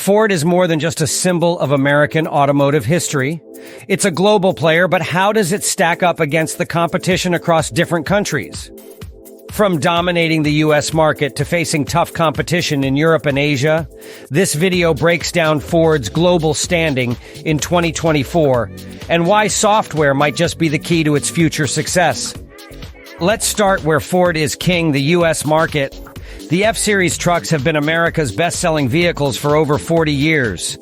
Ford is more than just a symbol of American automotive history. It's a global player, but how does it stack up against the competition across different countries? From dominating the US market to facing tough competition in Europe and Asia, this video breaks down Ford's global standing in 2024 and why software might just be the key to its future success. Let's start where Ford is king, the US market. The F-Series trucks have been America's best-selling vehicles for over 40 years.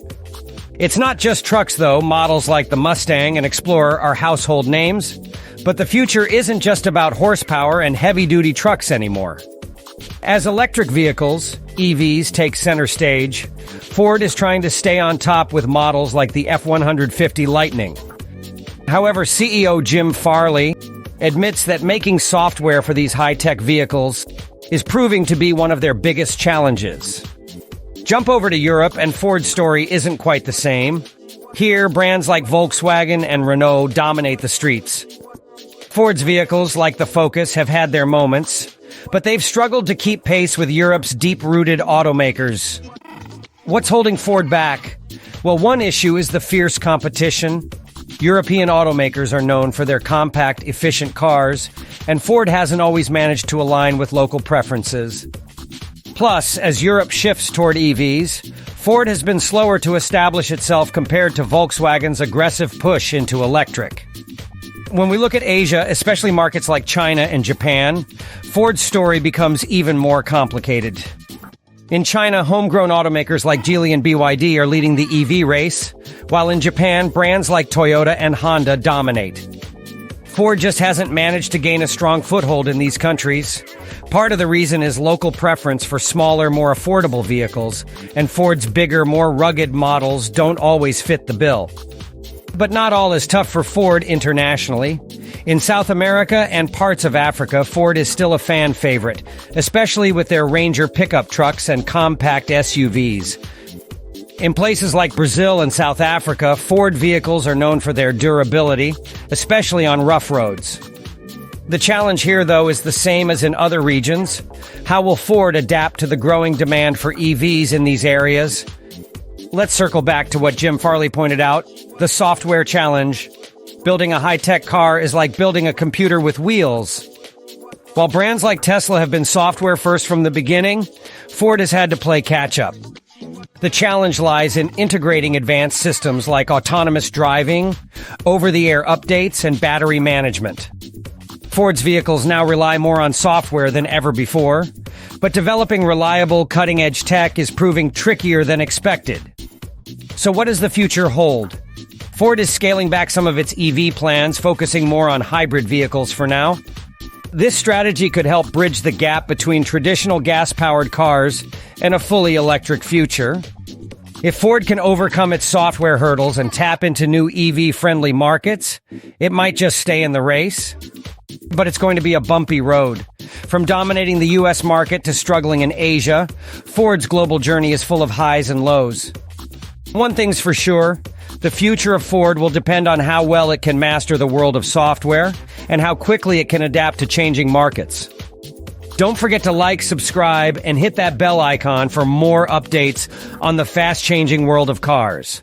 It's not just trucks, though. Models like the Mustang and Explorer are household names. But the future isn't just about horsepower and heavy-duty trucks anymore. As electric vehicles, EVs, take center stage, Ford is trying to stay on top with models like the F-150 Lightning. However, CEO Jim Farley admits that making software for these high-tech vehicles is proving to be one of their biggest challenges. Jump over to Europe, and Ford's story isn't quite the same. Here, brands like Volkswagen and Renault dominate the streets. Ford's vehicles, like the Focus, have had their moments, but they've struggled to keep pace with Europe's deep-rooted automakers. What's holding Ford back? Well, one issue is the fierce competition. European automakers are known for their compact, efficient cars, and Ford hasn't always managed to align with local preferences. Plus, as Europe shifts toward EVs, Ford has been slower to establish itself compared to Volkswagen's aggressive push into electric. When we look at Asia, especially markets like China and Japan, Ford's story becomes even more complicated. In China, homegrown automakers like Geely and BYD are leading the EV race, while in Japan, brands like Toyota and Honda dominate. Ford just hasn't managed to gain a strong foothold in these countries. Part of the reason is local preference for smaller, more affordable vehicles, and Ford's bigger, more rugged models don't always fit the bill. But not all is tough for Ford internationally. In South America and parts of Africa, Ford is still a fan favorite, especially with their Ranger pickup trucks and compact SUVs. In places like Brazil and South Africa, Ford vehicles are known for their durability, especially on rough roads. The challenge here, though, is the same as in other regions. How will Ford adapt to the growing demand for EVs in these areas? Let's circle back to what Jim Farley pointed out, the software challenge. Building a high-tech car is like building a computer with wheels. While brands like Tesla have been software first from the beginning, Ford has had to play catch-up. The challenge lies in integrating advanced systems like autonomous driving, over-the-air updates, and battery management. Ford's vehicles now rely more on software than ever before, but developing reliable, cutting-edge tech is proving trickier than expected. So what does the future hold? Ford is scaling back some of its EV plans, focusing more on hybrid vehicles for now. This strategy could help bridge the gap between traditional gas-powered cars and a fully electric future. If Ford can overcome its software hurdles and tap into new EV-friendly markets, it might just stay in the race. But it's going to be a bumpy road. From dominating the US market to struggling in Asia, Ford's global journey is full of highs and lows. One thing's for sure, the future of Ford will depend on how well it can master the world of software and how quickly it can adapt to changing markets. Don't forget to like, subscribe, and hit that bell icon for more updates on the fast-changing world of cars.